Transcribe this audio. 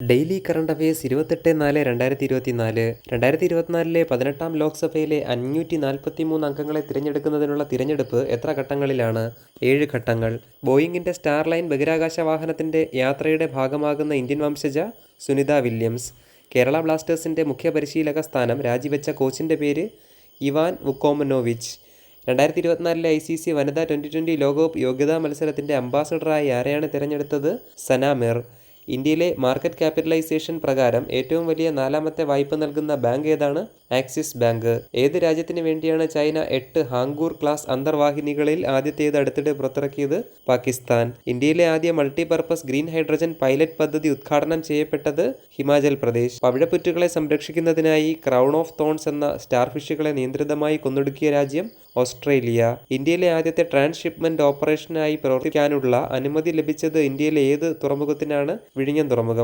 Daily current affairs 28/4/2024 2024 18-ാം ലോക്സഭയിലെ 543 അംഗങ്ങളെ തിരഞ്ഞെടുക്കുന്നതിനുള്ള തിരഞ്ഞെടുപ്പ് എത്ര ഘട്ടങ്ങളിലാണ്? 7 ഘട്ടങ്ങൾ. ബോയിങ്ങിന്റെ സ്റ്റാർലൈൻ ബഹിരാകാശ വാഹനത്തിന്റെ യാത്രയുടെ ഭാഗമാകുന്ന ഇന്ത്യൻ വംശജ സുനിത വില്യംസ്. കേരള ബ്ലാസ്റ്റേഴ്സിന്റെ മുഖ്യ പരിശീലക സ്ഥാനം രാജിവെച്ച കോച്ചിന്റെ പേര് ഇവാൻ വുക്കോമനോവിച്ച്. 2024 ICC വനിതാ T20 ലോകകപ്പ് യോഗ്യതാ മത്സരത്തിന്റെ അംബാസഡറായി ആരെയാണ് തിരഞ്ഞെടുത്തത്? സന മിർ. ഇന്ത്യയിലെ മാർക്കറ്റ് ക്യാപിറ്റലൈസേഷൻ പ്രകാരം ഏറ്റവും വലിയ 4ാമത്തെ വായ്പ നൽകുന്ന ബാങ്ക് ഏതാണ്? Axis bank. ഏത് രാജ്യത്തിന് വേണ്ടിയാണ് ചൈന 8 ഹാങ്കൂർ ക്ലാസ് അന്തർവാഹിനികളിൽ ആദ്യത്തേത് അടുത്തിടെ പുറത്തിറക്കിയത്? പാകിസ്ഥാൻ. ഇന്ത്യയിലെ ആദ്യ മൾട്ടിപർപ്പസ് ഗ്രീൻ ഹൈഡ്രജൻ പൈലറ്റ് പദ്ധതി ഉദ്ഘാടനം ചെയ്യപ്പെട്ടത് ഹിമാചൽ പ്രദേശ്. പവിഴപ്പുറ്റുകളെ സംരക്ഷിക്കുന്നതിനായി ക്രൗൺ ഓഫ് തോൺസ് എന്ന സ്റ്റാർഫിഷുകളെ നിയന്ത്രിതമായി കൊന്നൊടുക്കിയ രാജ്യം ഓസ്ട്രേലിയ. ഇന്ത്യയിലെ ആദ്യത്തെ ട്രാൻസ്ഷിപ്മെന്റ് ഓപ്പറേഷനായി പ്രവർത്തിക്കാനുള്ള അനുമതി ലഭിച്ചത് ഇന്ത്യയിലെ ഏത് തുറമുഖത്തിനാണ്? വിഴിഞ്ഞം തുറമുഖം.